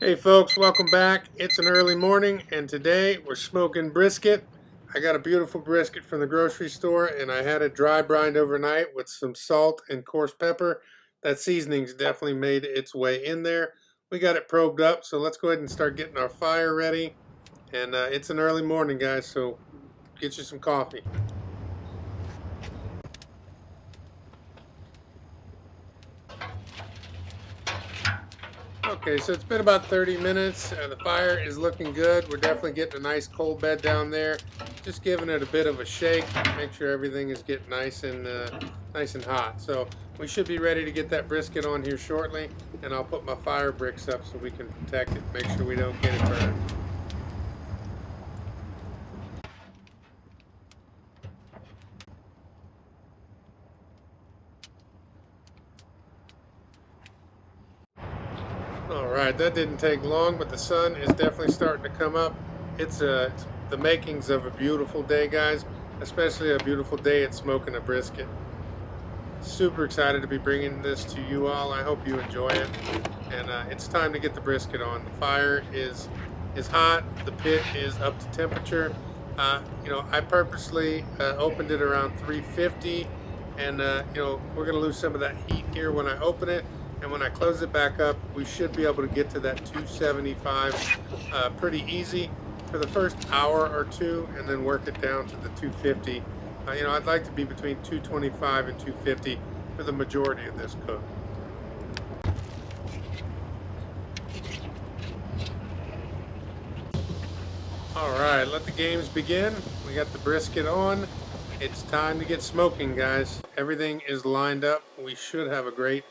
Hey folks, welcome back. It's an early morning and today we're smoking brisket. I got a beautiful brisket from the grocery store and I had it dry brined overnight with some salt and coarse pepper. That seasoning's definitely made its way in there. We got it probed up, so let's go ahead and start getting our fire ready. And it's an early morning, guys, so get you some coffee. Okay, so it's been about 30 minutes. The fire is looking good. We're definitely getting a nice cold bed down there. Just giving it a bit of a shake. Make sure everything is getting nice and hot. So we should be ready to get that brisket on here shortly. And I'll put my fire bricks up so we can protect it. Make sure we don't get it burned. All right, that didn't take long, but the sun is definitely starting to come up. It's the makings of a beautiful day, guys. Especially a beautiful day at smoking a brisket. Super excited to be bringing this to you all. I hope you enjoy it. And it's time to get the brisket on. The fire is hot. The pit is up to temperature. I purposely opened it around 350, and we're gonna lose some of that heat here when I open it. And when I close it back up, we should be able to get to that 275 pretty easy for the first hour or two, and then work it down to the 250. I'd like to be between 225 and 250 for the majority of this cook. All right, let the games begin. We got the brisket on. It's time to get smoking, guys. Everything is lined up. We should have a great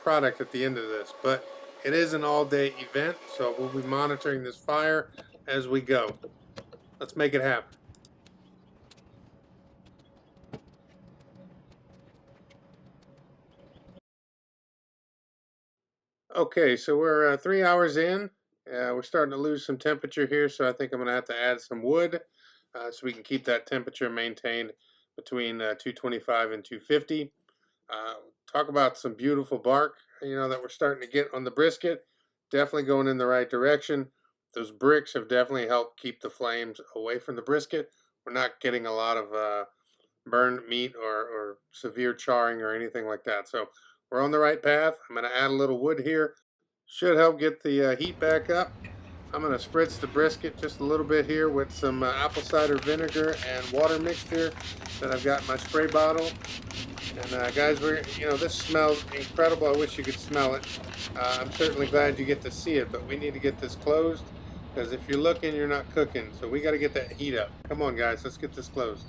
product at the end of this, but it is an all-day event, so we'll be monitoring this fire as we go. Let's make it happen. Okay, so we're 3 hours in. We're starting to lose some temperature here, so I think I'm going to have to add some wood so we can keep that temperature maintained between 225 and 250. Uh, Talk about some beautiful bark, that we're starting to get on the brisket. Definitely going in the right direction. Those bricks have definitely helped keep the flames away from the brisket. We're not getting a lot of burned meat or severe charring or anything like that. So we're on the right path. I'm going to add a little wood here. Should help get the heat back up. I'm going to spritz the brisket just a little bit here with some apple cider vinegar and water mixture that I've got in my spray bottle. And guys, this smells incredible. I wish you could smell it. I'm certainly glad you get to see it, but we need to get this closed because if you're looking, you're not cooking. So we got to get that heat up. Come on, guys, let's get this closed.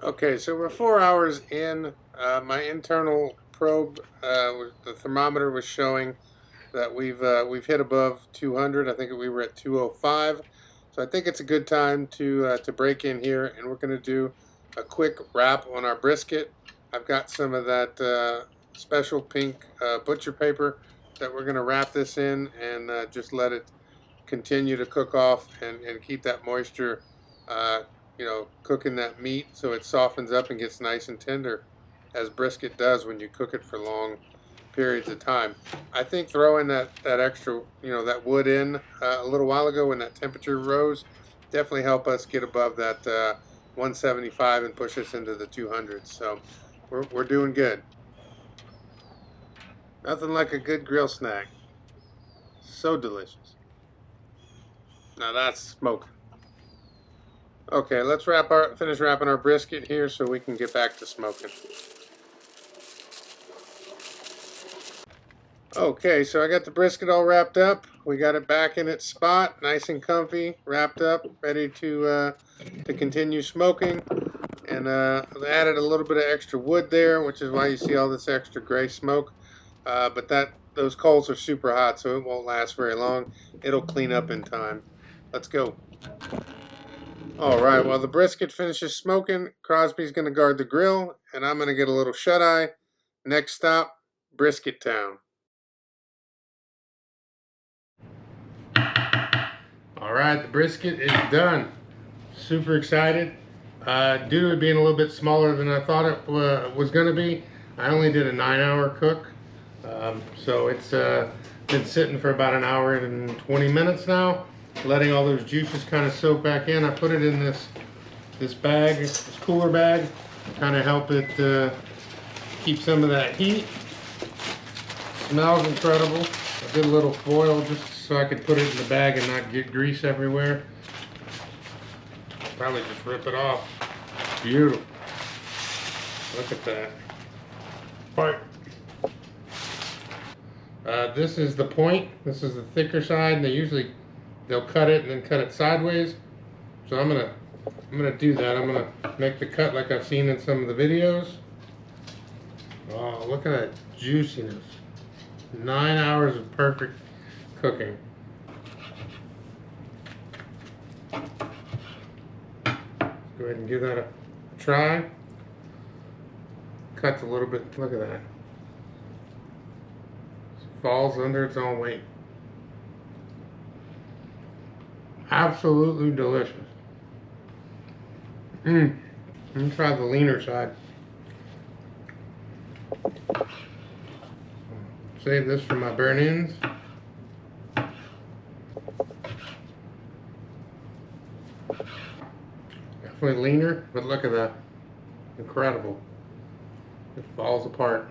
Okay, so we're 4 hours in. My internal probe, the thermometer was showing that we've hit above 200. I think we were at 205. So I think it's a good time to break in here, and we're going to do a quick wrap on our brisket. I've got some of that special pink butcher paper that we're going to wrap this in and just let it continue to cook off and keep that moisture, uh, cooking that meat so it softens up and gets nice and tender, as brisket does when you cook it for long periods of time. I think throwing that extra, that wood in a little while ago when that temperature rose, definitely help us get above that 175 and push us into the 200s. So we're doing good. Nothing like a good grill snack. So delicious. Now that's smoking. Okay, let's finish wrapping our brisket here so we can get back to smoking. Okay, so I got the brisket all wrapped up. We got it back in its spot, nice and comfy, wrapped up, ready to continue smoking. And I added a little bit of extra wood there, which is why you see all this extra gray smoke. But those coals are super hot, so it won't last very long. It'll clean up in time. Let's go. All right, while the brisket finishes smoking, Crosby's going to guard the grill, and I'm going to get a little shut-eye. Next stop, Brisket Town. All right, the brisket is done. Super excited. Due to it being a little bit smaller than I thought it was going to be, I only did a 9-hour cook. So it's been sitting for about an hour and 20 minutes now, letting all those juices kind of soak back in. I put it in this bag, this cooler bag, kind of help it keep some of that heat. Smells incredible. I did a little foil just so I could put it in the bag and not get grease everywhere. Probably just rip it off. Beautiful. Look at that. Part. This is the point. This is the thicker side. They'll cut it and then cut it sideways. So I'm gonna do that. I'm gonna make the cut like I've seen in some of the videos. Oh, look at that juiciness. 9 hours of perfect cooking. Go ahead and give that a try. Cuts a little bit. Look at that. Falls under its own weight. Absolutely delicious. Let me try the leaner side. Save this for my burn ends. Definitely leaner, but look at that. Incredible. It falls apart.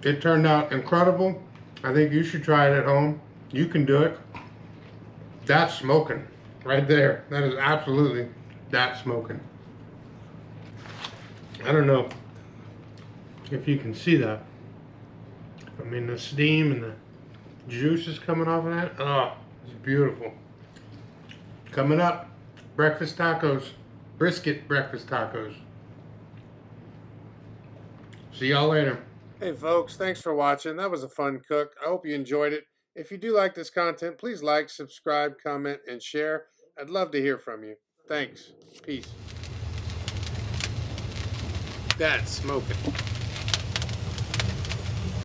It turned out incredible. I think you should try it at home. You can do it. That's smoking right there. That is absolutely that smoking. I don't know if you can see that. I mean, the steam and the juices coming off of that. Oh, it's beautiful. Coming up, breakfast tacos, brisket breakfast tacos. See y'all later. Hey folks, thanks for watching. That was a fun cook. I hope you enjoyed it. If you do like this content, please like, subscribe, comment, and share. I'd love to hear from you. Thanks. Peace. That's smoking.